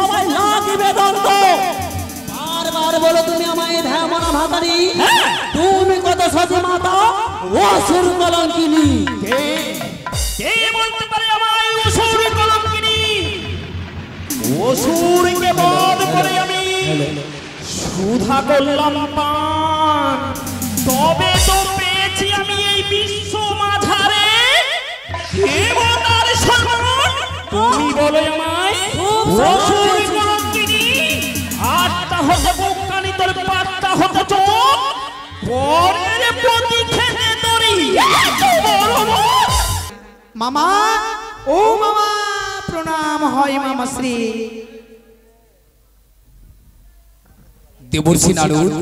সবাই নাকি বেদান্ত বারবার বলো তুমি আমায় ধ্যামনা ভাতারি তুমি কত সতী মাতা অসুর কলঙ্কিনী কে বলতে পারে আমায় অসুর কলঙ্কিনী অসুরকে বধ করে আমি সুধা করলাম পান তবে তো পেয়েছি আমি এই বিশ্ব মাঝারে দেবতার সম্মান তুমি বলো আমায় অসুর কলঙ্কিনী আটটা হতে বুকানি তোর পাট্টা হতে চোখ পরের প্রতি খেতে ধরি মামা ও মামা প্রণাম হয় মামা শ্রী দেবর্ষি নারদ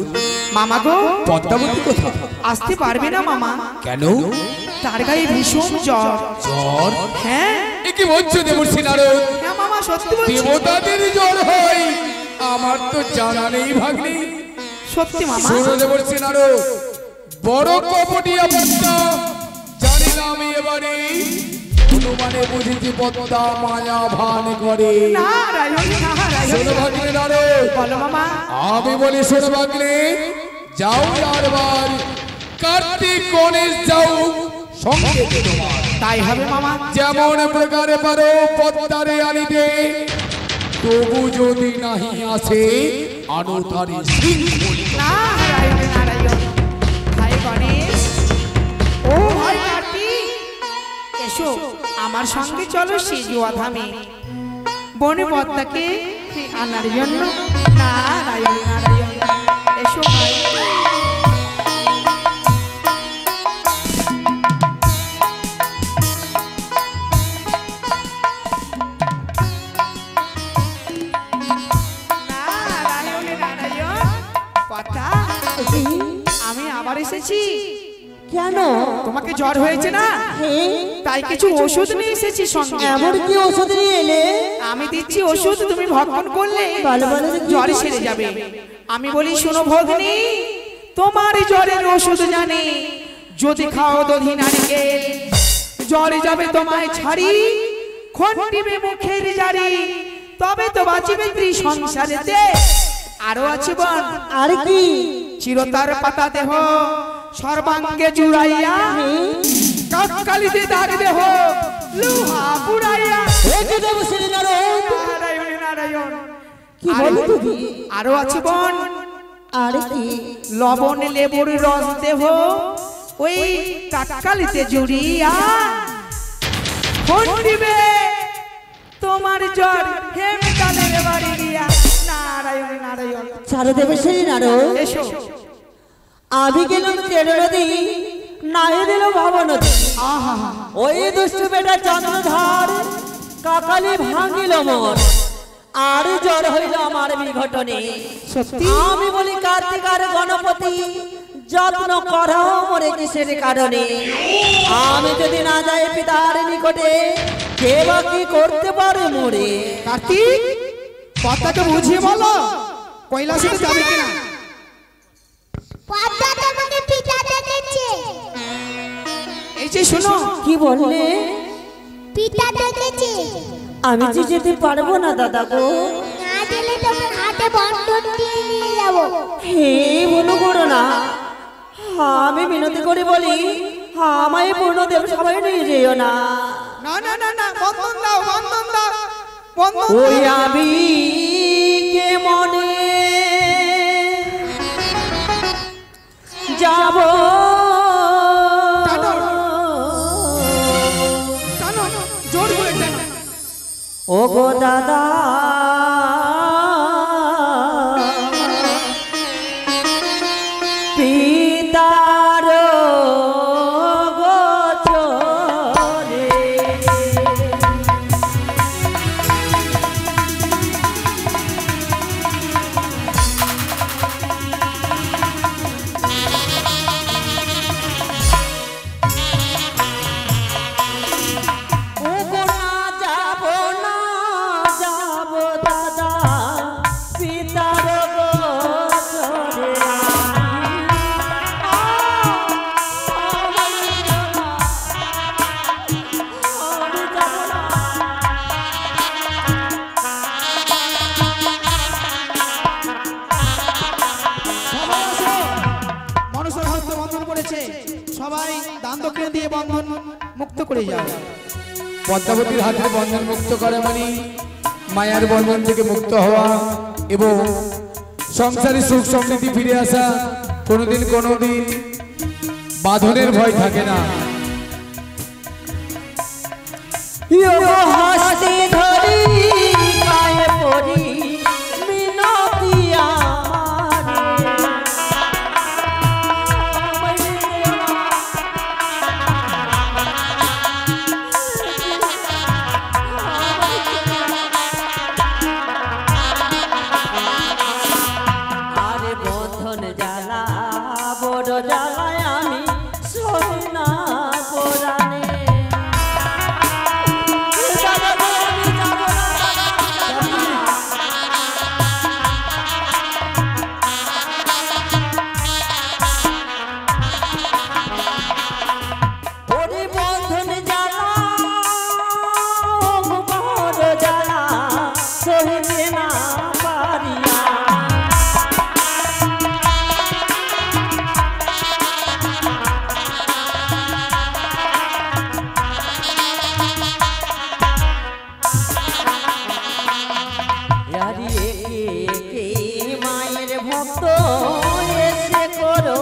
মামা গো পদ্মাবতী কোথায় আসতে পারবে না মামা কেন তার গায়ে ভীষণ জ্বর জ্বর হ্যাঁ কি বলছো দেবর্ষি নারদ হ্যাঁ মামা সত্যি বলছি দেবতাদের জ্বর হয় আমার তো জানা নেই ভাগ্নি সত্যি মামা শোনো দেবর্ষি নারদ বড় কপটি অবস্থা জানি না আমি এবারে অনুমানে বুঝেছি পদ্মা মায়া ভান করে নারায়ণ নারায়ণ শোনো ভাগ্নে নারদ বলো মামা আমি বলি শোনো ভাগ্নে যাও চারবার কার্তিক গণেশ যাও সঙ্গে তোমার তাই হবে মামা যেমন প্রকারে পারো পদ্মারে আনিতে তবু যদি নাহি আসে আনো তারি নারায়ণ নারায়ণ ভাই গণেশ ও ভাই কার্তিক এসো আমার সঙ্গে চলো সিজুয়া ধামে বনে পদ্মাকে আনার জন্য নারায়ণ নারায়ণ এসো ভাই আমি আবার এসেছি কেন তোমাকে জ্বর হয়েছে না তাই কিছু ওষুধ নিয়ে এসেছি সঙ্গে এমন কি ওষুধ নিয়ে এলে আমি দিচ্ছি ওষুধ তুমি ভক্ষণ করলে ভালো ভালো জ্বর সেরে যাবে আমি বলি শোনো ভগ্নী তোমার জ্বরের ওষুধ জানি যদি খাও দধি নারিকেল জ্বরে যাবে তোমায় ছাড়ি খন্ডিবে মুখের জারি তবে তো বাঁচিবে ত্রিসংসারেতে আরো আছে বল আর কি চিরতার পাতা দেহ সর্বাঙ্গে জুড়াইয়া কাককালিতে দাগ দেহ লোহা পুড়াইয়া একে দেবশ্রী নারদ নারায়ণ নারায়ণ কি বলো তুমি আরো আছে বন আর কি লবণ লেবুর রস দেহ ওই কাককালিতে জুড়িয়া খন্ডিবে তোমার জ্বর হেমকালের বাড়ি দিয়া নারায়ণ নারায়ণ চারু দেবশ্রী নারদ এসো আমি গেলাম তেরো নদী নাই দিল বাবা নদী ওই দুষ্ট বেটা চন্দ্রধর কাকালি ভাঙিল মোর আর জ্বর হইল আমার বিঘটনে সত্যি আমি বলি কার্তিক আর গণপতি যত্ন করো মরে কিসের কারণে আমি যদি না যাই পিতার নিকটে কে বা কি করতে পারে মোরে কার্তিক কথাটা বুঝিয়ে বলো কৈলাসে যাবে কিনা পদ্মা তোমাকে পিতা ডেকেছে এই যে শোনো কি বললে পিতা ডেকেছে আমি যে যেতে পারবো না দাদা গো না গেলে তোমার হাতে বন্ধন দিয়ে নিয়ে যাবো হে বলো করো না আমি বিনতি করে বলি আমায় পূর্ণদেব সবাই নিয়ে যেও না না না না না বন্ধন দাও বন্ধন দাও বন্ধন ওই আমি কে মনে যাব টানো টানো জোর করে টানো ও গো দাদা পিতার গোচরে ও গো না যাব করে যাও। পদ্মাবতীর হাতের বন্ধন মুক্ত করা মানে মায়ার বন্ধন থেকে মুক্ত হওয়া এবং সংসারে সুখ সমৃদ্ধি ফিরে আসা। কোনোদিন বাঁধনের ভয় থাকে না। হাসি ধরি গায়ে পড়ি মিনতি আরে বন্ধন জ্বালা বড় জ্বালায় আমি সই না পরাণে। মায়ের ভক্ত এসে করো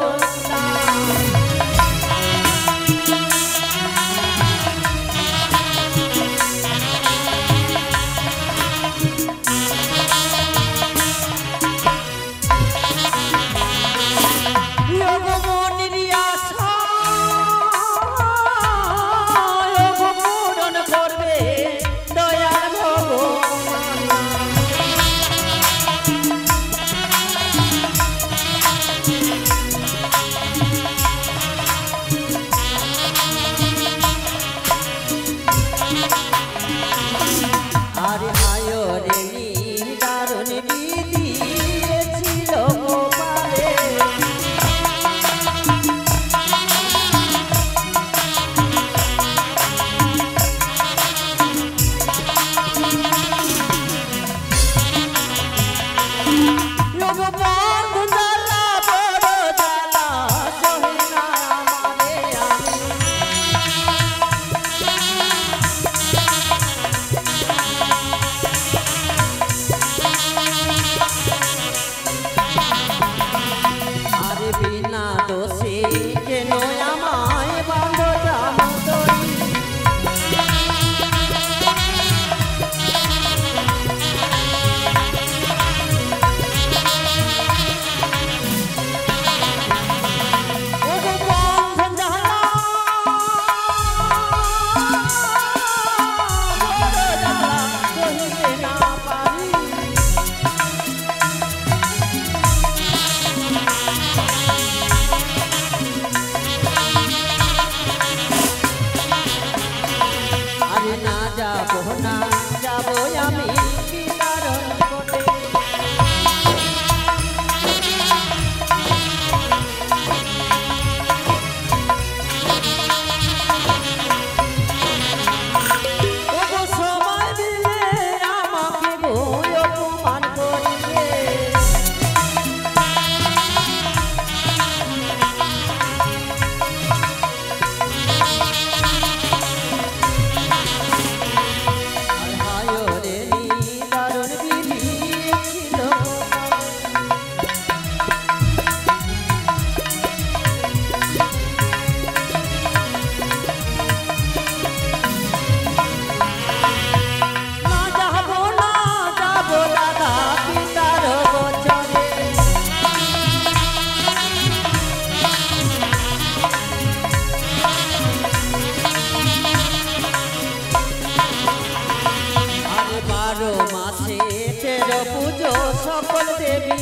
সকল দেবী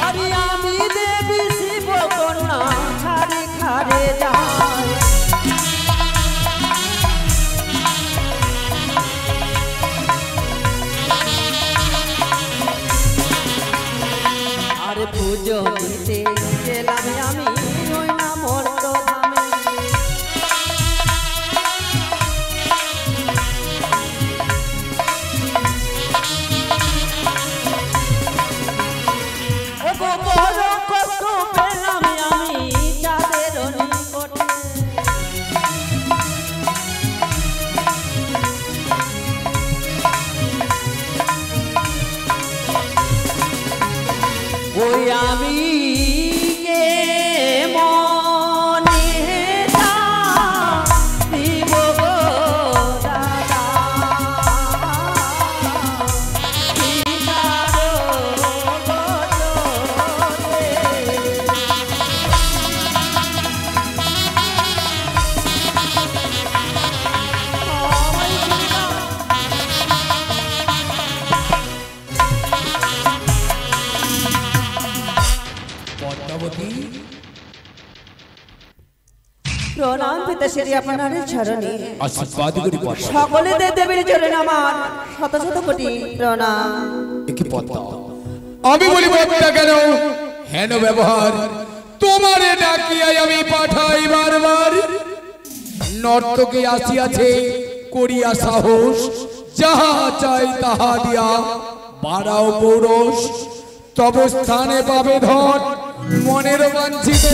আরে আমি দেবী শিব কন্যা ছাড়ি খারে যায় আরে পুজো দিতে গেলাম আমি ওই না মর্ত ধামে ওই আমি কে মনে দিব গো দাদা প্রণাম পিতাশ্রী আপনার চরণে আশীর্বাদ করি পদ্মা। সকলে দেবীর চরণে আমার শত শত কোটি প্রণাম। কি পদ্মা, আমি বলি পদ্মা কেন হেন ব্যবহার তোমারে ডাকিয়াই আমি পাঠাই বারবার। নর্তকে আসিয়াছে করিয়া সাহস, যাহা চাই তাহা দিয়া বাড়াও পৌরস। তব স্থানে পাবে ধন মনের বাঞ্ছিত,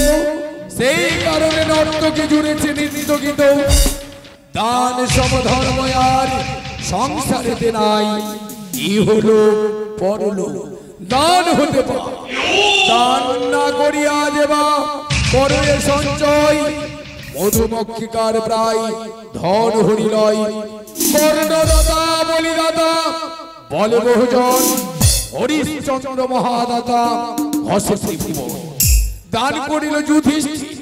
সেই কারণে নর্তকে জুড়েছে নৃত্য গীত। দান সমধর্ম আর সংসারেতে নাই, ই হলো পরলো দান হতে পারে। দান না করিয়া দেবা করে সঞ্চয়, মধুমক্ষিকার প্রায় ধন হরিলয়। কর্ণদাতা বলিদাতা বলে বহুজন, হরিশ্চন্দ্র মহাদাতা হসে ত্রিভুবন। দান করিল যুধিষ্ঠির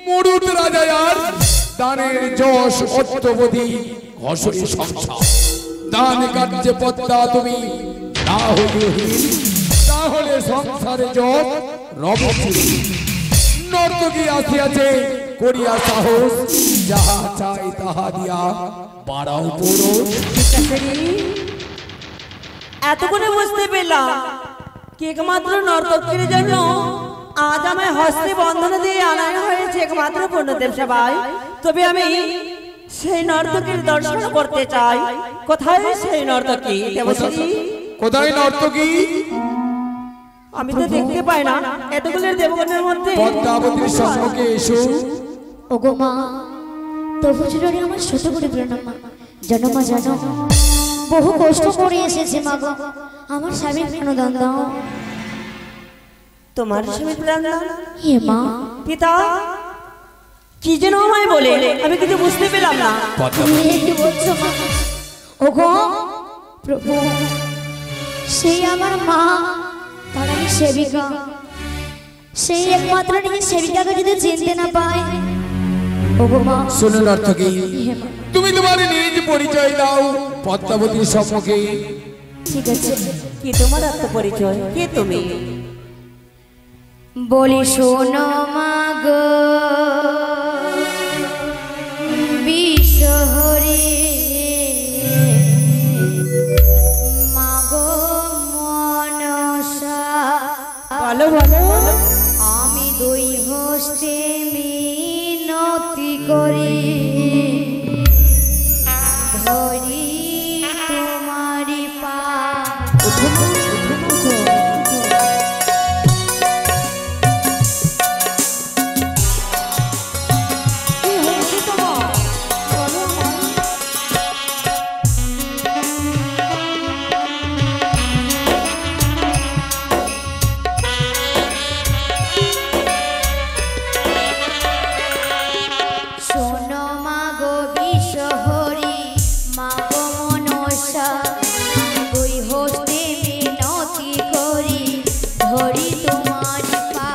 মরুত রাজায়ার, দানের যশ অত্যবধি ঘষে সংসার। দান কার্যে পদ্মা তুমি না হইলে হীন, তাহলে সংসারে যশ রবে চিরদিন। নর্তকী আসিয়াছে করিয়া সাহস, যাহা চাই তাহা দিয়া বাড়াও পৌরস। এতক্ষণে বুঝতে পেলাম কি একমাত্র নর্তকীর জন্য আজ আমায় হস্তে বন্ধন দিয়ে আনানো হয়েছে একমাত্র পূর্ণদেব সবাই। তবে আমি সেই নর্তকীর দর্শন করতে চাই। কোথায় সেই নর্তকী দেবশ্রী? কোথায় নর্তকী? আমি তো দেখতে পাই না এতগুলোর দেবগণের মধ্যে। পদ্মাবতীর সম্মুখে এসো। ওগো মা, তবু চরণে আমার শত কোটি প্রণাম মা। জানো মা জানো, বহু কষ্ট করে এসেছে মা গো, আমার স্বামীর প্রাণদান দাও। তোমার স্বামী প্রাণ দান? হে মা, পিতা কি যেন আমায় বলে, আমি কিছু বুঝতে পেলাম না। তুমি কি বলছো মা? ওগো প্রভু, সেই আমার মা, তার আমি সেবিকা। সেই একমাত্র নিজের সেবিকাকে যদি চিনতে না পাই, ওগো মা। শুনুন নর্তকী, তুমি তোমার নিজ পরিচয় দাও পদ্মাবতীর সম্মুখে। ঠিক আছে। কি তোমার আত্মপরিচয়? কে তুমি? বলি শোনো মা গো বিশ্বহরি, মা গো মনসা। ভালো ভালো। আমি দুই হস্তে মিনতি করি, ধরি তোমারি পা। শোনো মা গো বিশ্বহরি, মা গো মনসা, দুই হস্তে মিনতি করি, ধরি তোমার পা।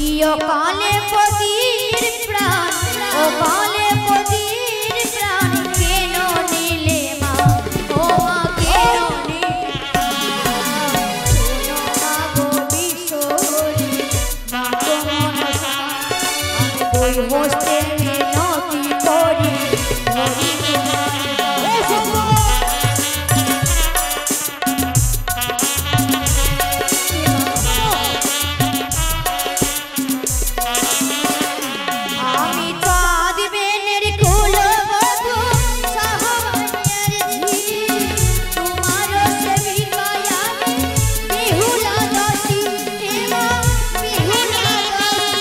ইয় কালে পতির প্রাণ, ও কালে পতির প্রাণ, কেন নিলে মা, ও মা কেন নিলে? শোনো মা গো বিশ্বহরি, মা গো মনসা, আমি দুই হস্তে মিনতি করি, ধরি তোমার পা। আমি চাঁদ বেনের কুলবধূ, সাহাবানিয়ার ঝি, তোমার সেবিকায় আমি বিহুলা দাসী, হে মা বিহুলা দাসী।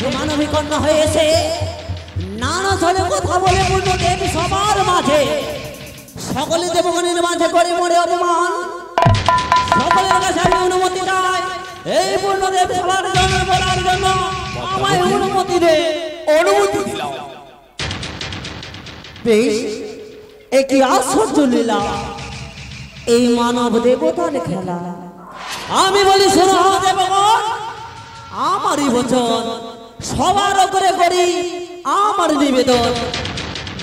এক মানবী কন্যা হয়েছে নানা ছলে কথা বলে পূর্ণ দেবী সবার মাঝে সকলে দেবগণের মাঝে করে মরে অপমান সকলের কাছে আমি অনুমতি চাই এই পূর্ণদেব সবার জন্য বলার জন্য আমায় অনুমতি দে। অনুমতি দিলাম। বেশ, একই আশ্চর্য লীলা এই মানব দেবতার খেলা। আমি বলি শোনো দেবগণ, আমারই বচন সবার করে করি আমার নিবেদন।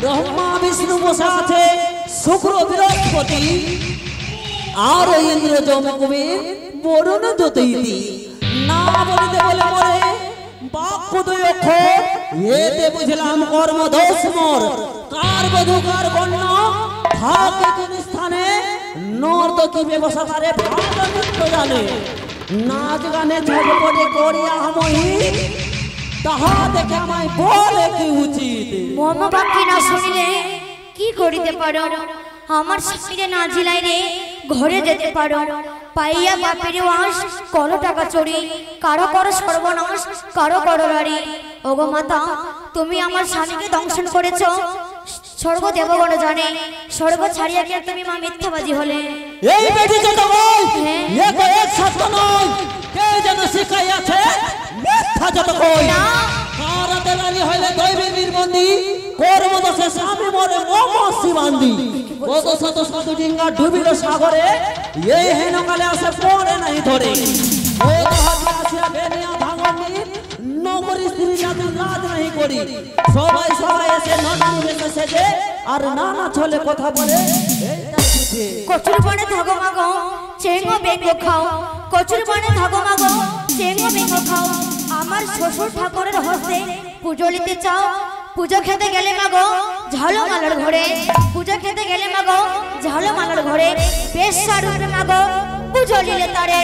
ব্রহ্মা বিষ্ণু বসে আছে শুক্র বৃহস্পতি আর ইন্দ্র যমকুবের বরুণ জ্যোতিষী না বলিতে বলে মরে বাক্য দুই অক্ষর এতে বুঝলাম কর্ম দোষ মোর। কার বধূ কার কন্যা থাকে কোন স্থানে নর্তকী ব্যবসা করে ভালো নৃত্য জানে নাচ গানে ঝগড়ে করিয়া আমহি তাহা দেখে আমায় বলে কি উচিত। মর্মবাক্যে না শুনিলে কি করিতে পারো? আমার স্বামীরে না জিলাই রে ঘরে যেতে পারো। পাইয়া বাপের ওয়াস করো টাকা চুরি, কারো করো সর্বনাশ, কারো করো রাড়ি। ওগো মাতা, তুমি আমার স্বামীকে দংশন করেছ, স্বর্গ দেবগণ জানে। স্বর্গ ছাড়িয়া কি তুমি মা মিথ্যাবাদী হলে? এই বেটি যত কই এক এক সত্য নয়, কে যেন শিখাইয়াছে মিথ্যা যত কই। কার দেলানি হইলে দৈবে বীরবন্দি, কর্মদোষে স্বামী মরে মমসি বান্দি। কত শত শত ডিঙ্গা ডুবিল সাগরে, এই হেনকালে আসে পড়ে নাই ধরে। ও হাতে আসিয়া বেনিয়া ভাঙনি, নগরী স্ত্রী জাতি লাজ নাই করি। সবাই সবাই এসে নতুন বেশে সেজে আর নানা ছলে কথা বলে এইটা বুঝে। কচুর বনে থাকো মাগো চেঙ্গো বেঙ্গো খাও, কচুর বনে থাকো মাগো চেঙ্গো বেঙ্গো খাও। আমার শ্বশুর ঠাকুরের হস্তে পুজো নিতে চাও, পুজো খেতে গেলে মাগো ঝালো মালার ঘরে, পুজো খেতে গেলে মাগো ঝালো মালার ঘরে। বেশ্যা রূপে মাগো পুজো নিলে তারে।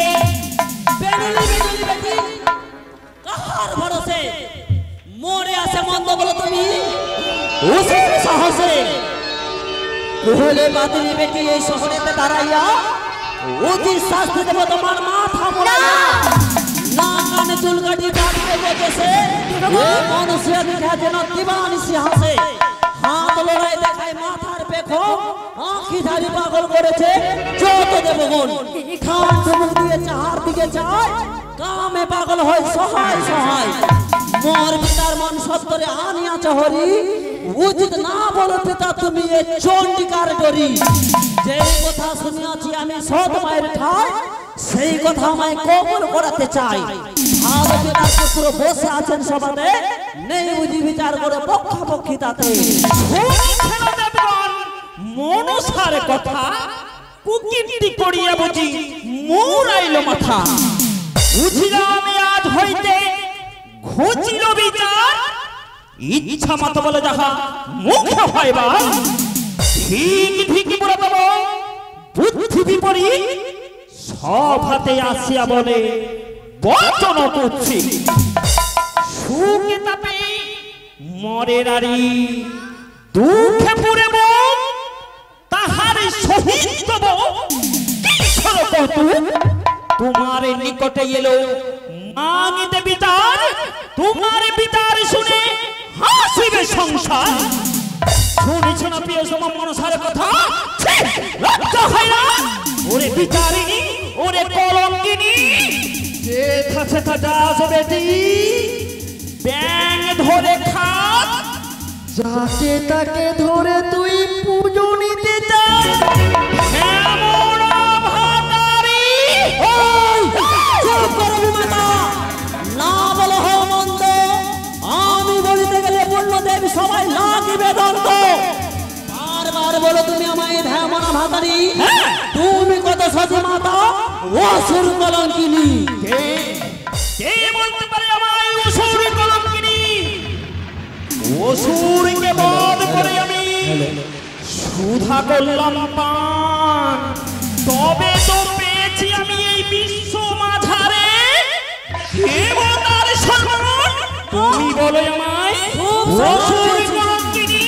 বেনুলি বেনুলি বেটি কাহার ভরসে মরে আসে মন্দ বলো তুমি উসের সাহসে। কোহলে বাদলি বেটি এই শহরেতে দাঁড়াইয়া অতি শাস্তি দেব তোমার মাথা মোড়া। না কানে চুল কাটি কাটতে বসেছে এ মানুষে দেখা যেন দিবানিসি হাসে। হাত লড়াই দেখায় মাথার পেখো, আঁখি ধারি পাগল করেছে যত দেবগণ। খান চুমুক দিয়ে চাহার দিকে চায়, কামে পাগল হয় সহায় সহায়। মোর পিতার মন সত্তরে আনিয়াছ হরি, উচিত না বলো পিতা তুমি এ চণ্ডিকার ডরি। যে কথা শুনিয়াছি আমি সৎ মায়ের ঠাই, সেই কথা আমায় কবল করাতে চাই। ভালো পিতার পুত্র বসে আছেন সভাতে, নেই বুঝি বিচার করে পক্ষাপক্ষি তাতে। মনসার কথা কুকীর্তি করিয়া বুঝি মোর আইল মাথা। বুঝিলাম আজ হইতে ঘুচিল বিচার, ইচ্ছা মত বলে যাহা মুখ্য হইবার। ঠিক ঠিক বলে দেব বুদ্ধি বিপরীত, সভাতে আসিয়া বলে বচন করছি। সুখে তাপে মরে নারী, দুঃখে পুরে মন তাহার সহিত তব কিশোর কৌতুক। তোমার নিকটে এলো মাঙিতে বিচার, তোমার বিচার শুনে হাসিবে সংসার। শুনেছ না প্রিয় সমা মনসার কথা, লজ্জা হয় না? ওরে বিচারিণী, ওরে কলঙ্কিনী, যেথা সেথা যাস বেটি ব্যাং ধরে খাত, যাকে তাকে ধরে তুই পুজো নিতে চাস। এমন ভাতারি চুপ করো মাতা, না বলো হো মন্দ। আমি বলিতে গেলে পূর্ণদেব সবাই লাগিবে দন্ত। বারবার বলো তুমি আমায় ধ্যামনা ভাতারি, তুমি কত সতী মাতা অসুর কলঙ্কিনী। কে বলতে পারে আমায় অসুর কলঙ্কিনী? অসুরকে বধ করে আমি সুধা করলাম পান, তবে তো পেয়েছি আমি এই বিশ্ব মাঝারে দেবতার সম্মান। তুমি বলো আমায় অসুর কলঙ্কিনী?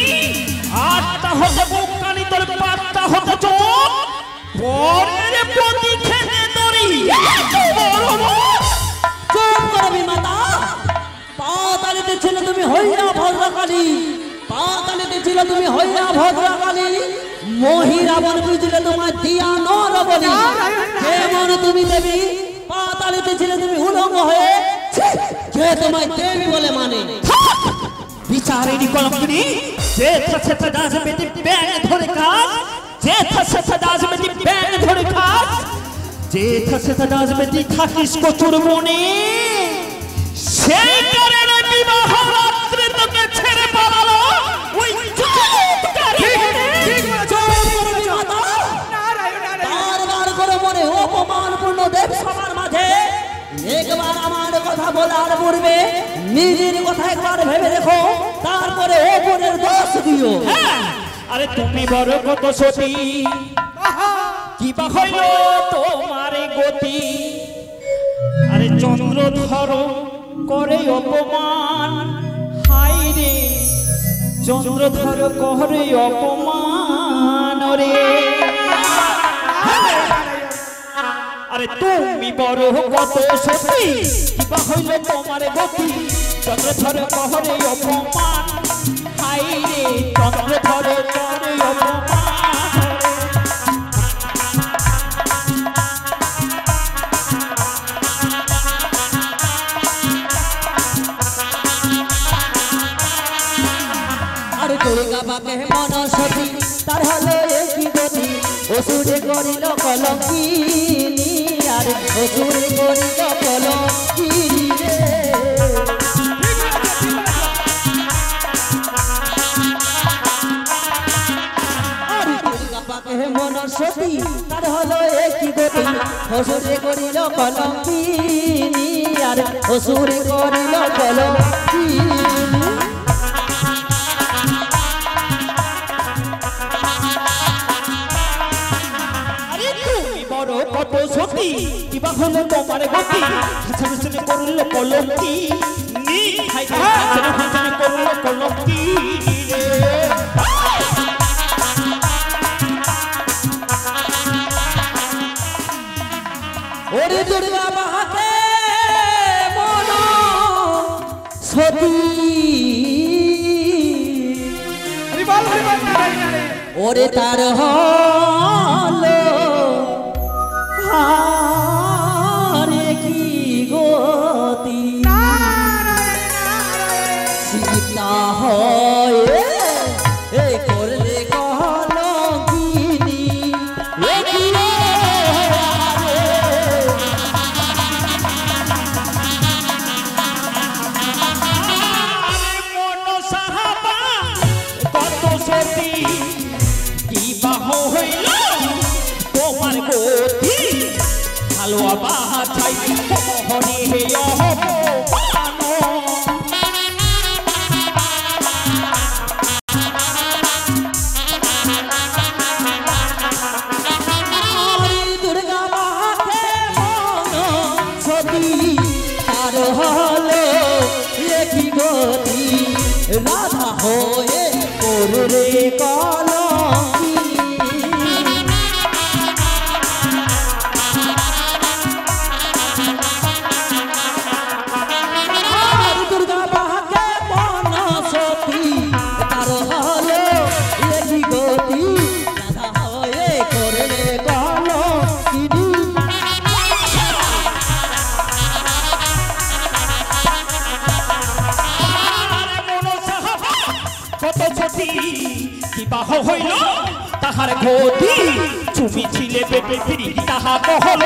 আত্মা হতে বুকানি তোর পাত্তা হতে চোখ, পরের প্রতি খেতে দড়ি। চুপ করবি মাতা, পাতালিতে ছিলে তুমি হইয়া ভদ্রকালী, পাতালিতে ছিলে তুমি হইয়া ভদ্রকালী, মহিরাবণ বুঝলে তোমার দিয়া নরবলি। কেমন তুমি দেবী, পাতালিতে ছিলে তুমি উলঙ্গ হয়ে, কে তোমায় দেবী বলে মানে? বিচারিণী কলঙ্কিনী, যে থাসে দাস বেটি ব্যাং ধরে কাজ, যে থাসে দাস বেটি ব্যাং ধরে কাজ, যে থাসে দাস বেটি থাকিস কচুর মনে, সেই কারণে বিবাহ রাত্রে তোকে ছেড়ে পালালো ওই বারবার করে মনে অপমানপূর্ণ দেব সবার মাঝে একবার আমার কথা বলার পূর্বে নিজের কথা একবার ভেবে দেখো, তারপরে ওপরের দোষ দিও। আরে তুমি বড় কত সতী, কি বা হইল তোমার গতি? আরে চন্দ্র ধরো করে অপমান, হাই রে চন্দ্র ধরো করে অপমান রে। আরে তুমি বড় কত সতী, কি বা হইল তোমার গতি? চন্দ্র ধরো করে অপমান, হাই রে চন্দ্র ধরো করে অপমান। দুর্গা বাকে মনসতী তার হলো একই গতি, অসুরে করিল কলঙ্কিনী, আর অসুরে করিল কলঙ্কিনী রে। আর দুর্গা বাকে মনসতী তার হলো একই গতি, অসুরে করিল কলঙ্কিনী, আর অসুরে করিল কলঙ্কিনী। কত সতী, কিবা হলো তোমার গতি? হাসাহাসি করল কলঙ্কি নি, হাসাহাসি করল কলঙ্কি রে। ওরে দুর্গা বাহাকে মনসতী, ওরে তার হলো হারে কি গতি, সীতা হয়ে এই করলে কলঙ্কিনী। কত সতী, কি বাহ হইল তোমার গতি? হালুয়া বাহা চাই মোহনী হে অপমান। দুর্গা বাহাকে মনসতী তার হলো একই গতি, রাধা হয়ে করলে কলঙ্কিনী। আর দুর্গা বাহাকে মনসতী তার হলো একই গতি, রাধা হয়ে করলে কলঙ্কিনী। কত সতী, কি বাহ হইল তাহার গতি? তুমি ছিলে বেটে ফিরি তাহা কহল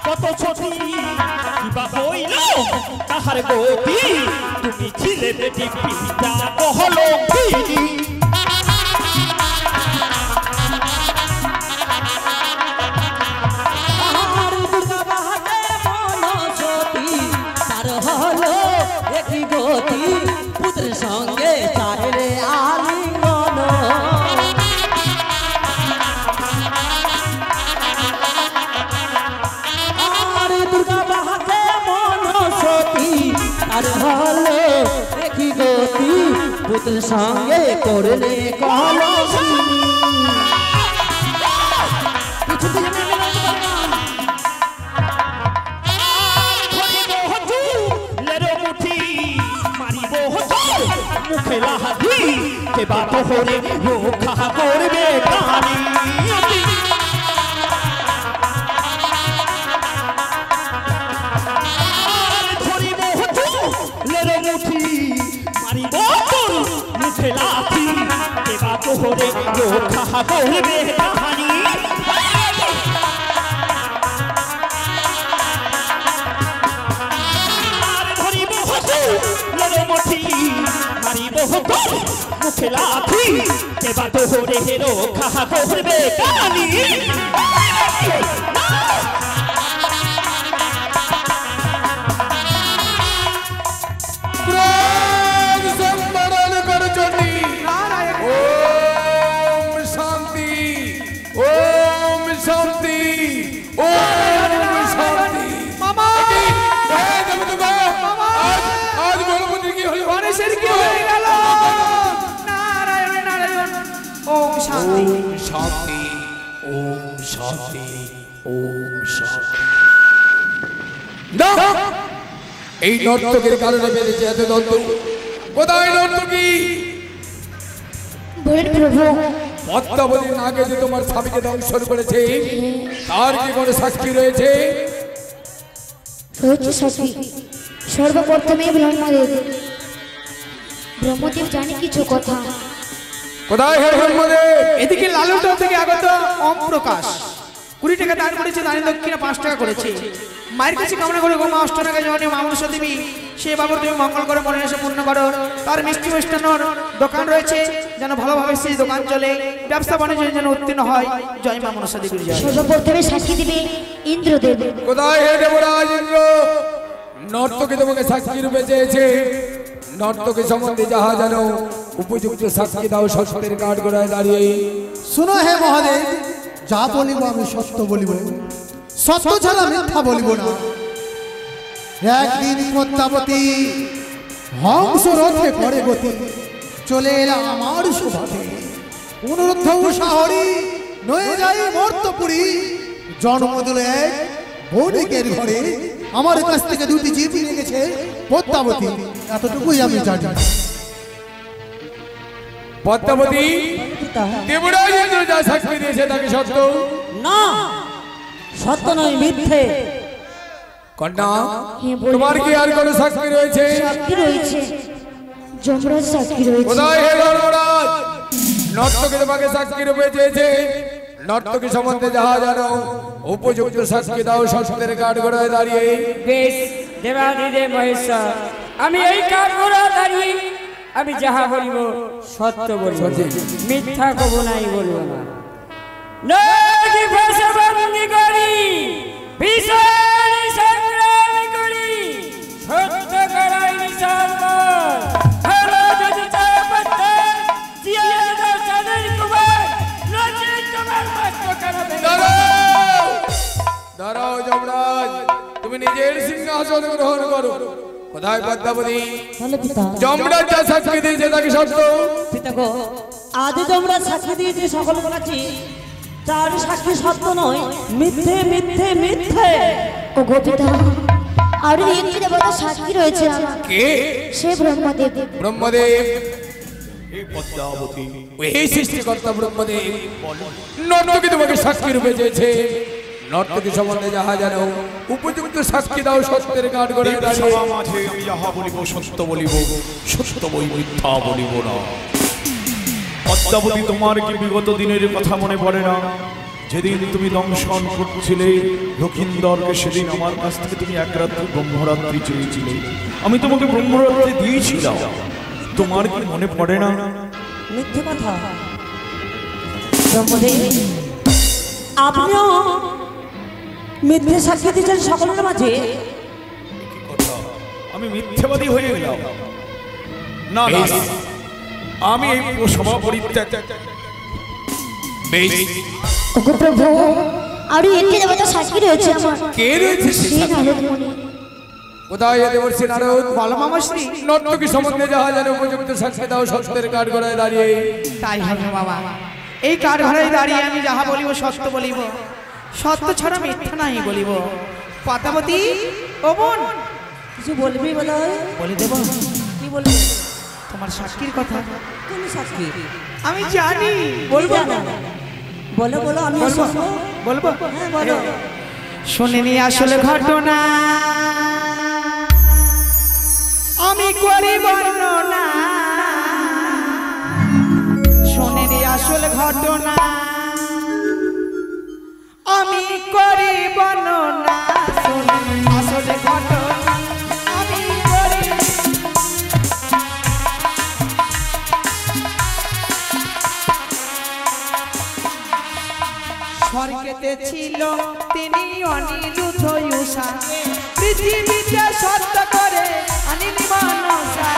কত সতী, কি বাহ হইল তাহার গতি? তুমি ছিলে বেটে ফিরি তাহা কহল। পুত্র সঙ্গে চাইলে আলিঙ্গন, আর দুর্গা বাহাকে মনসতী তার হলো একই গতি, পুত্র সঙ্গে করলে কলঙ্কিনী। কেবা তোহরে রক্ষা করবে কানি ধরিব লেরে মুঠি মারিব তোর মুখে লাথি কেবা তোহরে রক্ষা করবে কানি মুখে লাথি কেবা তোহরে রক্ষা করবে কানি এই নর্তকের কারণে বেড়েছে এত দ্বন্দ্ব কোথায় নর্তকী বলেন প্রভু পদ্মাবতীর আগে যে তোমার স্বামীকে দংশন করেছে তার কি কোনো সাক্ষী রয়েছে রয়েছে সাক্ষী সর্বপ্রথমে ব্রহ্মদেব জানে কিছু কথা কোথায় হে ব্রহ্মদেব এদিকে লালুটন থেকে আগত ওম প্রকাশ 20 টাকা দান করেছে দানি দক্ষিণা 5 টাকা করেছে মায়ের কাছে কামনা করে গো মা অষ্টনাগে জননী মা মনসা দেবী সে বাবুর তুমি মঙ্গল করে মনে এসে পূর্ণ করো তার মিষ্টি মিষ্টান্নর দোকান রয়েছে যেন ভালোভাবে সেই দোকান চলে ব্যবসা বাণিজ্য যেন উত্তীর্ণ হয় জয় মা মনসা দেবীর জয় সর্বপ্রথমে সাক্ষী দিবে ইন্দ্রদেব কোথায় হে দেবরাজ ইন্দ্র নর্তকী তোমাকে সাক্ষী রূপে চেয়েছে নর্তকী সম্বন্ধে যাহা জানো উপযুক্ত সাক্ষী দাও সত্যের কাঠ গোড়ায় দাঁড়িয়ে শোনো হে মহাদেব যা বলিব আমি সত্য বলিব সত্য ছাড়া মিথ্যা বলিব না একদিন পদ্মাবতী হংস রথে পড়ে গতি চলে এলাম আমার শোভাতে অনুরুদ্ধ সাহরি নয়ে যাই মর্তপুরী জন্ম দিল এক বণিকের ঘরে আমার কাছ থেকে 2টি জীব নিয়ে গেছে পদ্মাবতী এতটুকুই আমি জানি পদ্মাবতী দেবরাজ ইন্দ্র যা সাক্ষী দিয়েছে তাকে সত্য না সত্য নয় মিথ্যে কন্যা হ্যাঁ, বলবো। তোমার কি আর কোনো সাক্ষী রয়েছে সাক্ষী রয়েছে যমরাজ সাক্ষী রয়েছে কোথায় হে ধর্মরাজ নর্তকী তোমাকে সাক্ষী রূপে চেয়েছে নর্তকী সম্বন্ধে যাহা জানো উপযুক্ত সাক্ষী দাও সত্যের কাঠ গোড়ায় দাঁড়িয়ে বেশ দেবাদিদেব মহেশ্বর আমি এই কাঠগড়া দাঁড়িয়ে আমি যাহা বলিব সত্য বলিব মিথ্যা কব নাই বলব না নদী ভাষাবন্দি করি ভীষণ সংগ্রাম করি সত্য করাই নিশান হলো যদি চাপতে জিয়া দর্শনের কুমার নচে তোমার মস্ত করবে দাঁড়াও যমরাজ তুমি নিজের সিংহাসন গ্রহণ করো কোথায় পদ্মাবতী বলে পিতা যমরাজ যা সাক্ষী দিয়েছে তাকে সত্য পিতা গো আদি তোমরা সাক্ষী দিয়েছে সকল বলেছি তার সাক্ষী সত্য নয় মিথ্যে মিথ্যে মিথ্যে ও গো পিতা আর একটি দেবতা সাক্ষী রয়েছে আমার কে সে ব্রহ্মদেব ব্রহ্মদেব এই সৃষ্টিকর্তা ব্রহ্মদেব নর্তকী তোমাকে সাক্ষী রূপে চেয়েছে নর্তকী সম্বন্ধে যাহা জানো উপযুক্ত সাক্ষী দাও সত্যের কাঠ গোড়ায় দাঁড়িয়ে সভা মাঝে আমি যাহা বলিব সত্য বলিব সত্য বই মিথ্যা বলিব না পদ্মাবতী তোমার কি বিগত দিনের কথা মনে পড়ে না যেদিন তুমি দংশন করছিলে লক্ষিন্দরকে সেদিন আমার কাছ থেকে তুমি এক রাত্রি ব্রহ্মরাত্রি চেয়েছিলে আমি তোমাকে ব্রহ্মরাত্রি দিয়েছিলাম তোমার কি মনে পড়ে না মিথ্যে কথা ব্রহ্মদেব আপনিও মিথ্যে সাক্ষী দিয়েছেন সকলের মাঝে আমি মিথ্যাবাদী হয়ে গেলাম না না না। আমি এই সভা পরিত্যাগ ও গো প্রভু আর একটি দেবতা সাক্ষী রয়েছে আমার কে রয়েছে সে নারদ মুনি কোথায় এ দেবর্ষী নারদ বলো মামাশ্রী নর্তকী সম্বন্ধে যাহা জানো উপযুক্ত সাক্ষী দাও সত্যের কাঠ গোড়ায় দাঁড়িয়ে তাই হবে বাবা এই কার ঘরে দাঁড়িয়ে আমি যাহা বলিব সত্য বলিব সত্য ছাড়া মিথ্যা নাই বলিব পদ্মাবতী ও বোন কিছু বলবি বলে বলে দেব কি বলবি তোমার সাক্ষীর কথা কোন সাক্ষী? আমি জানি, বলবো না? বলো বলো, আমি বলবো? হ্যাঁ বলো। শুনিনি আসলে ঘটনা, আমি করি বর্ণনা। শুনিনি আসলে ঘটনা, আমি করি বর্ণনা। শুনিনি আসলে ঘটনা, আমি করি। স্বর্গেতে ছিল তিনি অনিরুদ্ধ উষা, পৃথিবীতে সত্য করে আনিনি মানসা।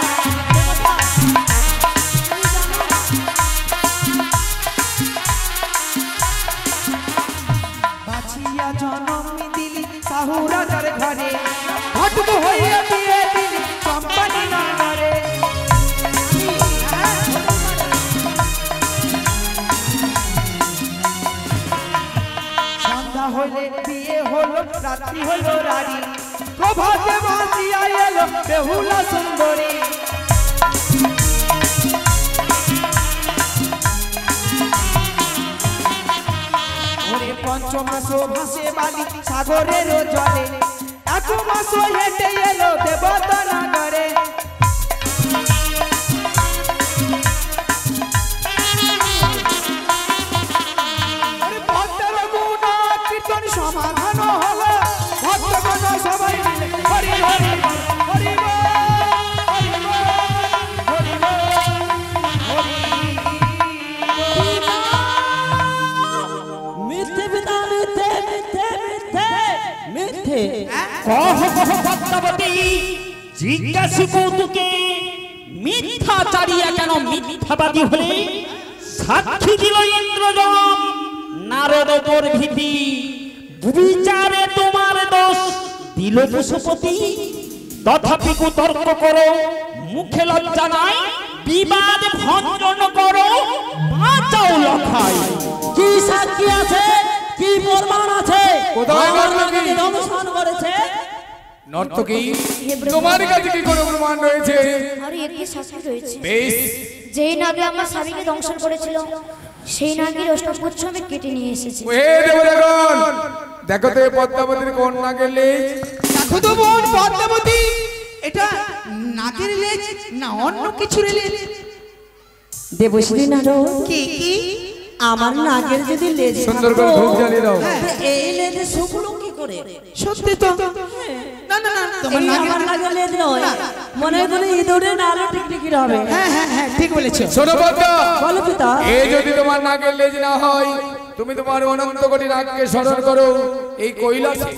বাছিয়া জনম দিলি সাহু রাজার ঘরে, ঘটক হইয়া দিয়ে দিলি চম্পানি নগরে। সন্ধ্যা হইলে বিয়ে হলো, রাত্রি হলো রানী, প্রভাতে বাঁচিয়া এলো বেহুলা সুন্দরী। ওরে পঞ্চমাস ভাসে বালি সাগরের জলে, এক মাস হেঁটে এলো দেবতা নগরে। সমাধান হলো, ভক্তগণ সবাই মিলে হরি হরি হরি মিথ্যে পিতা, মিথ্যে মিথ্যে মিথ্যে মিথ্যে। কহ কহ পদ্মাবতী, জিজ্ঞাসি কৌতুকে মিথ্যাচারিয়া কেন মিথ্যাবাদী হলে? সাক্ষী দিল ইন্দ্রজম, নারদ ওপর ভীতি, বিচারে তোমার দোষ দিল পশুপতি। তথাপি কুতর্ক করো, মুখে লজ্জা নাই, বিবাদ ভঞ্জন করো, বাঁচাও লখাই। কি সাক্ষী আছে, কি প্রমাণ আছে? কোথায় আমার নর্তকী? নাকি দংশন করেছে। নর্তকী, তোমার কাছে কি কোনো প্রমাণ রয়েছে? আরে এর কি সাক্ষী রয়েছে? বেশ, যেই নাগে আমার স্বামীকে দংশন করেছিল, সেই নাগের অষ্টপুচ্ছ আমি কেটে নিয়ে এসেছি। হে দেবরাগণ, দেখো তো এই পদ্মাবতীর কোন নাগের লেজ? দেখো তো বোন পদ্মাবতী, এটা নাগের লেজ না অন্য কিছুর লেজ? দেবশ্রী নারদ, কি কি? আমার নাগের যদি লেজ সুন্দর করে থাকতো, ধূপ জ্বালিয়ে দাও। তো এই লেজে শুকলো কি করে? সত্যি তো? না না না, তোমার এই নাগের আমার নাগের লেজ নয়, মনে করে ইঁদুরে নালে টিকটিকির হবে। হ্যাঁ হ্যাঁ হ্যাঁ, ঠিক বলেছো। শোনো পদ্মা, বলো পিতা। এই যদি তোমার নাগের লেজ না হয়, তুমি তোমার অনন্ত কোটি নাগকে স্মরণ করো এই কৈলাসে।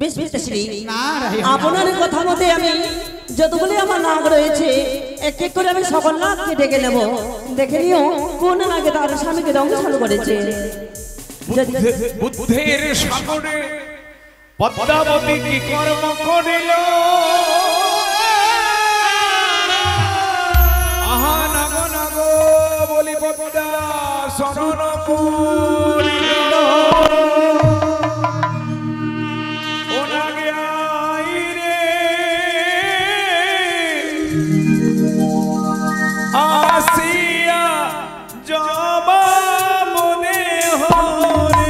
বেশ পিতাশ্রী, না রে, আপনার কথা মতে আমি যতগুলি আমার নাগ রয়েছে এক এক করে আমি সকল নাগকে ডেকে নেব। দেখে নিও কোন নাগে তার স্বামীকে দংশন করেছে। বুদ্ধের সাগরে পদ্মাবতী কি কর্ম করিল? আহা নাগ নাগ বলি পদ্মা শরণ করিল। ও নাগে আই রে, আসিয়া জবা মনে হরে।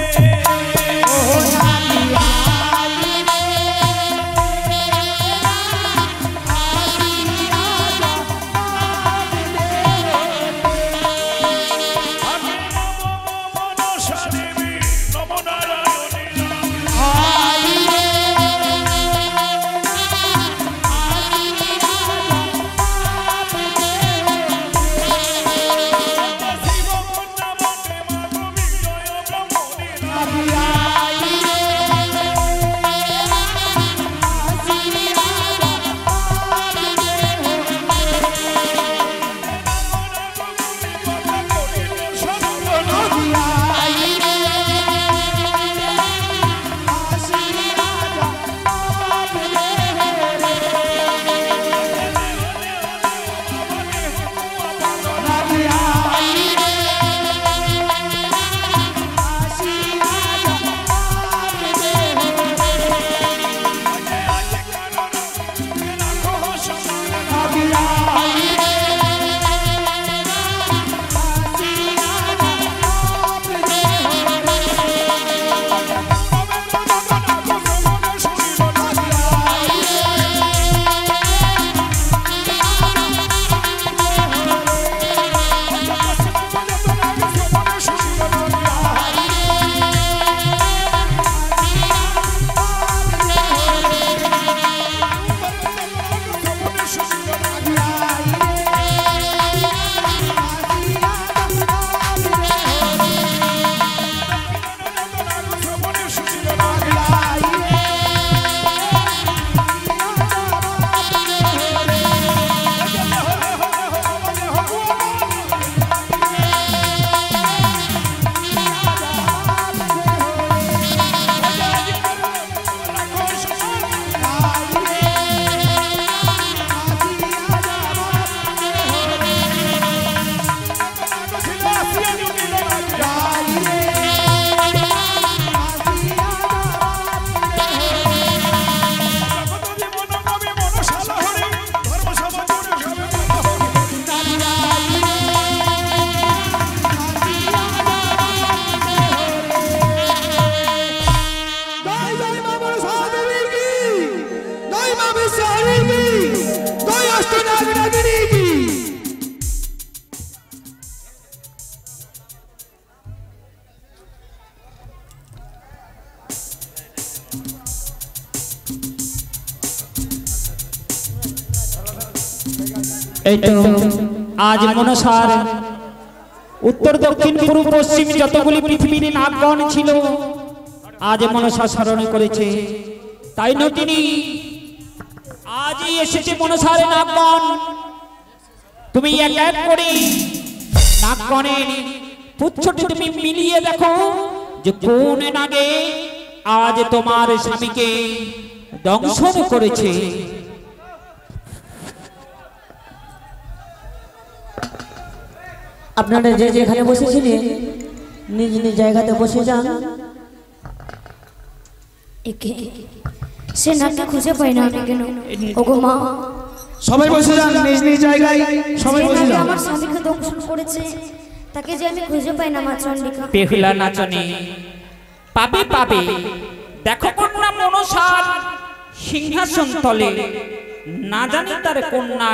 এই তো আজ মনসার উত্তর দক্ষিণ পূর্ব পশ্চিম যতগুলি পৃথিবীর নাগগণ ছিল আজ মনসা স্মরণ করেছে। তাই নটিনী আজই এসেছে মনসার নাগগণ। তুমি এক এক করে নাগগণের পুচ্ছটি তুমি মিলিয়ে দেখো যে কোন নাগে আজ তোমার স্বামীকে দংশন করেছে। আপনারা যে যেখানে বসেছিলেন নিজ নিজ জায়গাতে বসে যান। একে সে নাকটা খুঁজে পাই না আমি কেন? ওগো মা, সবাই বসে যান নিজ নিজ জায়গায়, সবাই বসে যান। আমার স্বামীকে দংশন করেছে, তাকে যে আমি খুঁজে পাই না মা চন্ডিকা। বেহুলা নাচনে পাবে পাবে, দেখো কন্যা মনসার সিংহাসন তলে না জানি তার কন্যা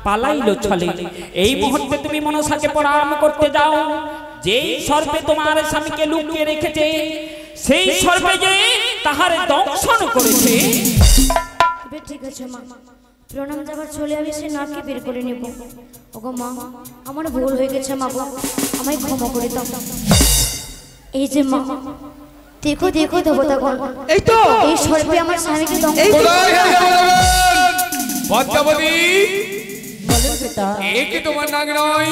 পালাইলো ছলে। এই মুহূর্তে তুমি মনসাকে প্রণাম করতে যাও। যেই সর্পে তোমার স্বামীকে লুকিয়ে রেখেছে সেই সর্পে যে তাহার দংশন করেছে। ঠিক আছে মা, প্রণাম যাবার চলে আমি সে নাককে বের করে নেব। ওগো মা, আমার ভুল হয়ে গেছে মা গো, আমায় ক্ষমা করে দাও। এই যে মা, দেখো দেখো দেবতাগণ, এই তো এই সর্পে আমার স্বামীকে দংশন পদ্মাবতী, বলেন পিতা। এ কি তোমার নাগ নয়?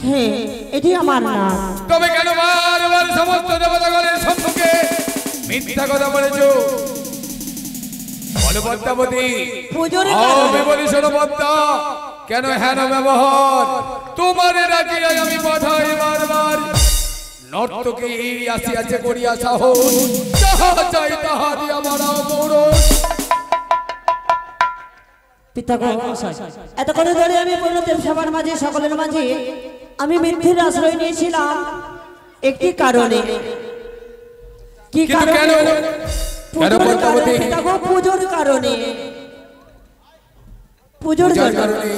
হ্যাঁ, এটি আমার নাম। তবে কেন বারবার সমস্ত দেবতাগণের সম্মুখে মিথ্যা কথা বলেছো? বলো পদ্মাবতী। পুজোর আমি বলি শোনো পদ্মা, কেন হেন ব্যবহার? তোমার ডাকিয়া আমি পাঠাই বারবার, নর্তকী আসিয়াছে করিয়া সাহস, যাহা চাই তাহা দিয়া মারাও পৌরস। পিতাগণ, এত কথা ধরে আমি পূর্ণদেব সবার মাঝে সকলের মাঝে আমি মিথ্যের আশ্রয় নিয়েছিলাম একটি কারণে। কি কারণে? পুজোর কারণে পিতাগণ, পুজোর কারণে। পুজোর কারণে।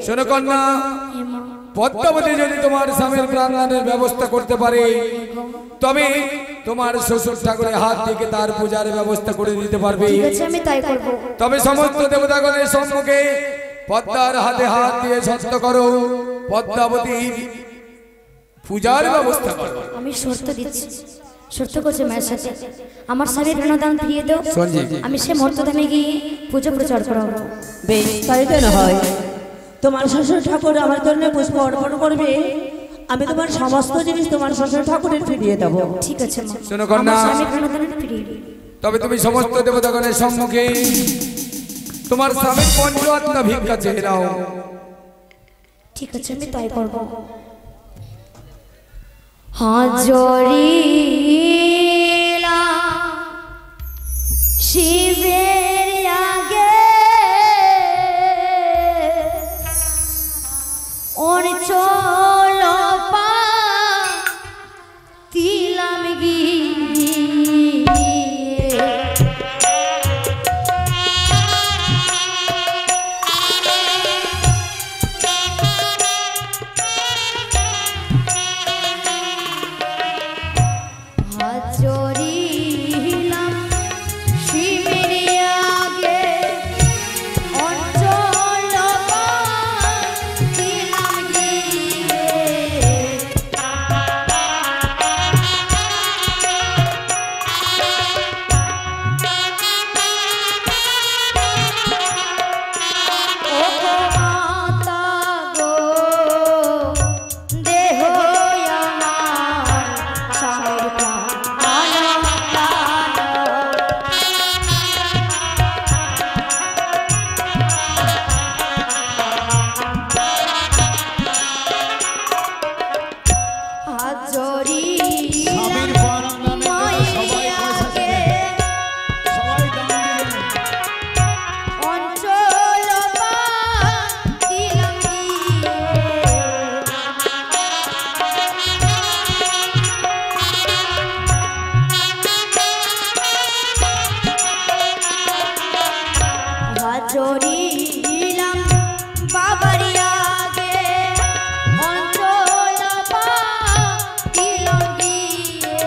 শোনো কন্যা, পদ্মাবতী যদি তোমার স্বামীর প্রাণদানের ব্যবস্থা করতে পারে তবে তোমার শ্বশুর ঠাকুরের হাত থেকে তার পূজার ব্যবস্থা করে দিতে পারবে। ঠিক আছে, আমি তাই করব। তবে সমস্ত দেবতাগণের সম্মুখে পদ্মার হাতে হাত দিয়ে সত্য করো, পদ্মাবতীর পূজার ব্যবস্থা করো। আমি শর্ত দিচ্ছি, শর্ত করছে মায়ের সাথে আমার স্বামীর প্রাণদান ফিরিয়ে দাও, আমি সে মর্তধামে গিয়ে পুজো প্রচার করাবো। বেশ, তাই তো না হয়। তোমার শ্বশুর ঠাকুর আমার জন্য পুষ্প অর্পণ করবে, আমি তোমার সমস্ত জিনিস তোমার শ্বশুর ঠাকুরের ফিরিয়ে দেবো। ঠিক আছে মা, শোনো কন্যা, আমার স্বামীর প্রাণদান ফিরিয়ে দিও। তবে তুমি সমস্ত দেবতাগণের সম্মুখে তোমার স্বামীর পঞ্চ আত্মা ভিক্ষা চেয়ে নাও। ঠিক আছে, আমি তাই করবো। হাজরিলা শিবের আগে অঞ্চল পাতিলাম গিয়ে, হাজরিলাম শিবের আগে অঞ্চল পাতিলাম গিয়ে, ও মাতা গো দেহ আমার স্বামীর প্রাণ হাজরি স্বামীর প্রাণদানে সবাই পয়সা সবাই দান দিলেন। অঞ্চল পাতিলাম গিয়ে, হাজরিলাম বাবারি আগে অঞ্চল পাতিলাম গিয়ে,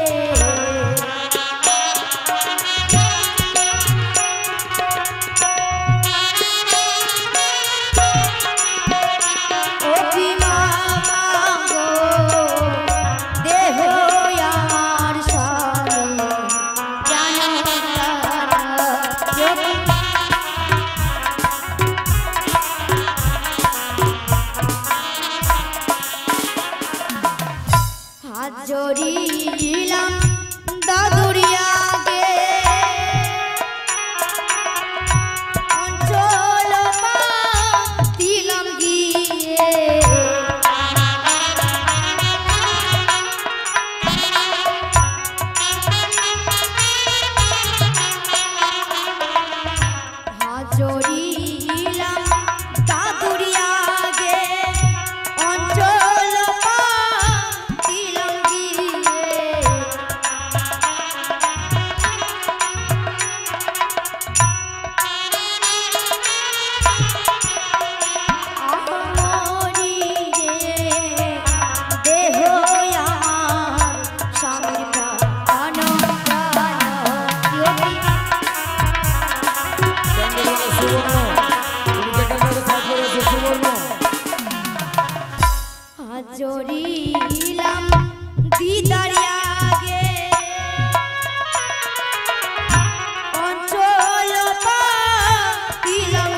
জড়িলাম দিদারিয়া গে অঞ্চল দিলাম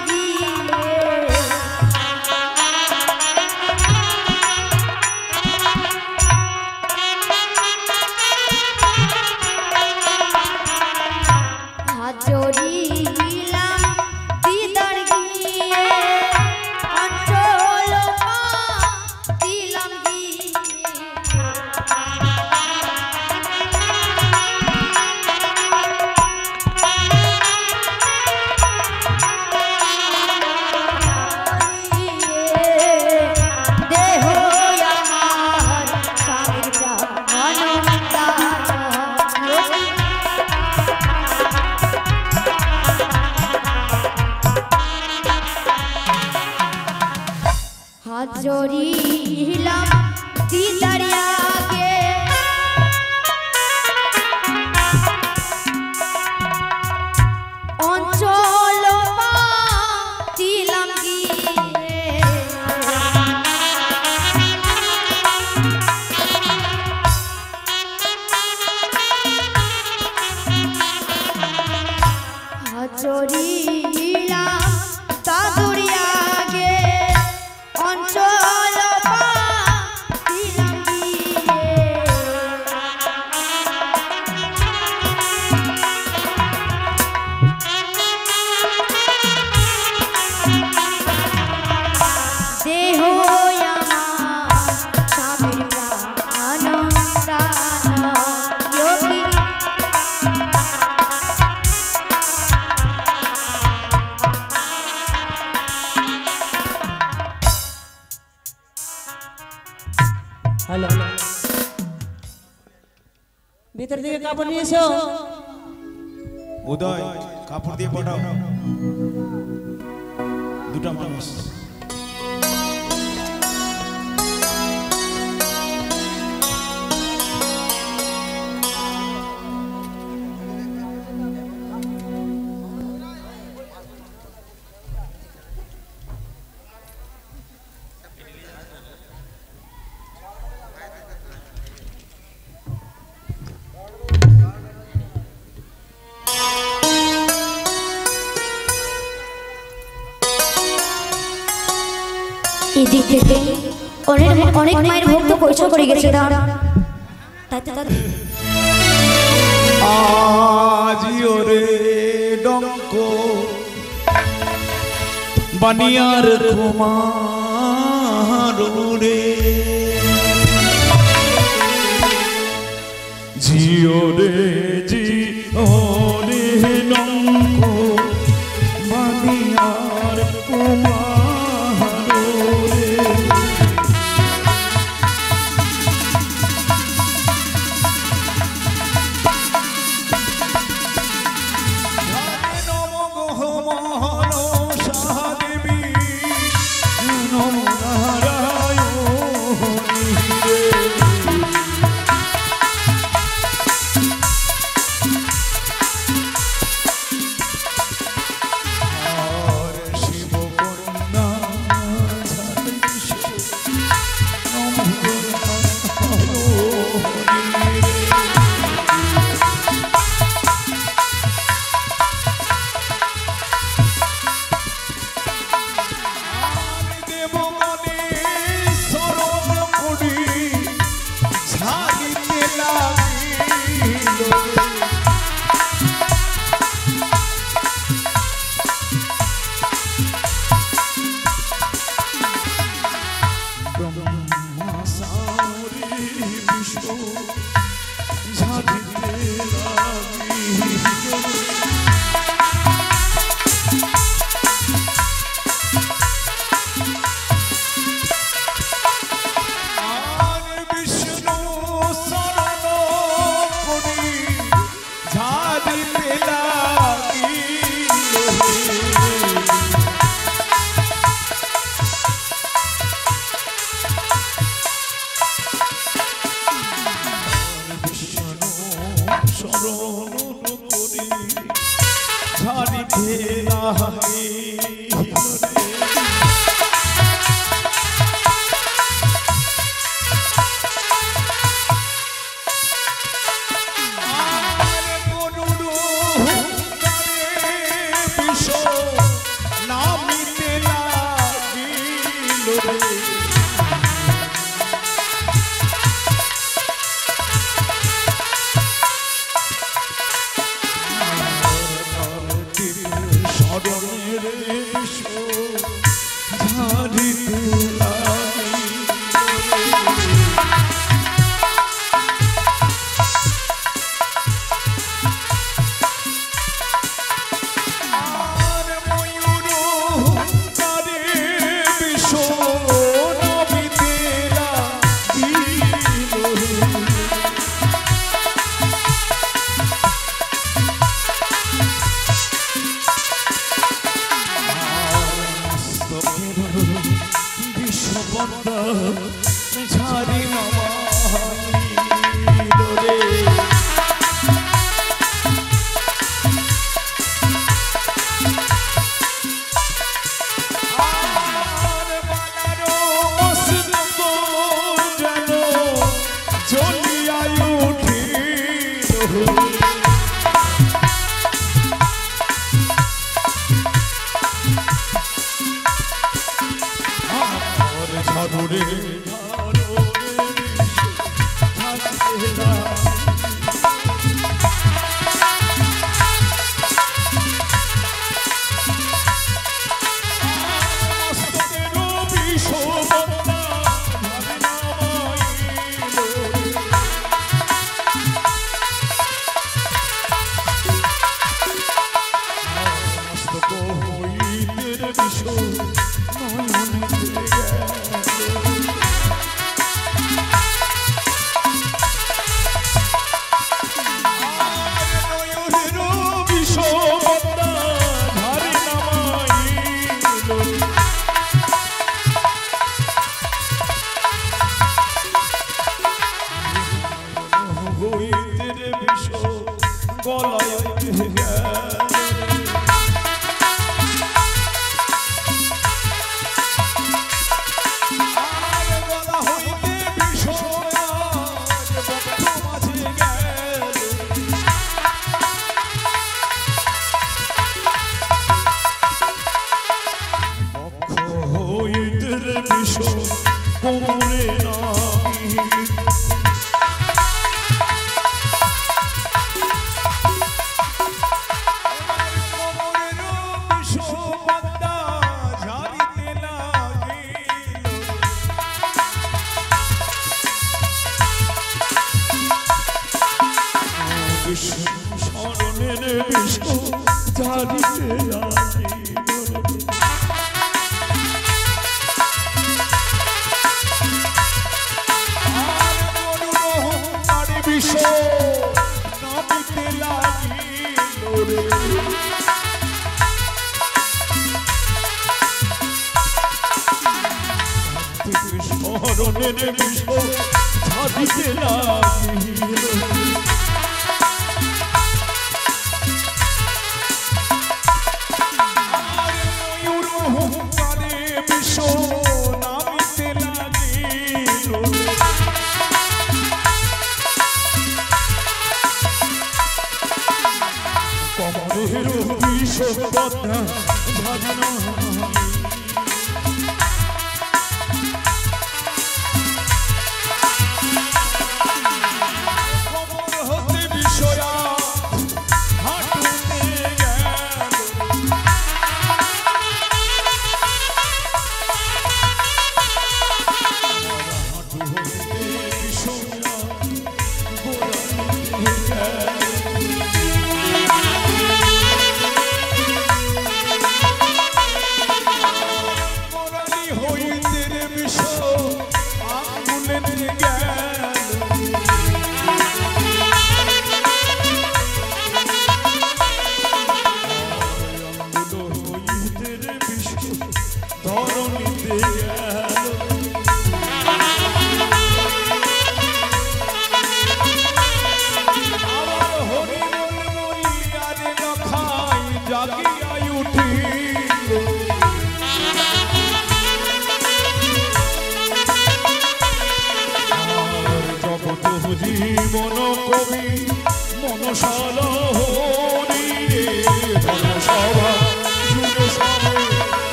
হাত জড়িলাম দিদার গিয়ে অঞ্চল দিলাম দেহ আমার সারা হাত জড়িলাম দিদারিয়া গে অঞ্চল দিলাম গিয়ে হাত জড়িলাম দাদুরিয়া গে অঞ্চল দিলাম দেহ আমার স্বামীর প্রাণ প্রাণ যোগী হ্যালো ভিতর দিকে কাপড় নিয়ে এসো উদয় কাপড় দিয়ে পাঠাও দুটা মানুষ এদিক থেকে অনেক মায়ের ভক্ত পরিচয় করে গেছে তাই তো আজিও রে ডঙ্ক বানিয়ার কুমার রে জিও রে জিও রে ডঙ্ক বানিয়ার কুমার পদ্মা ঝাড়ি নামাইল রে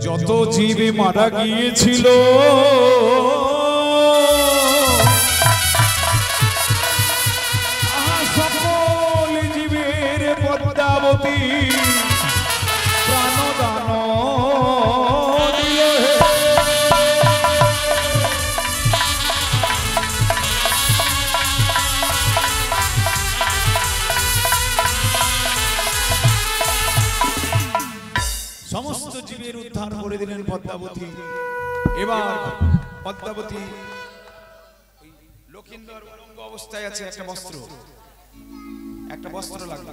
যত জীব মারা গিয়েছিল সকল জীবের পদ্মাবতী প্রাণদান সমস্ত জীবের উদ্ধার করে দিলেন পদ্মাবতী। এবার পদ্মাবতী লক্ষিন্দর উলঙ্গ অবস্থায় আছে, একটা বস্ত্র লাগবে।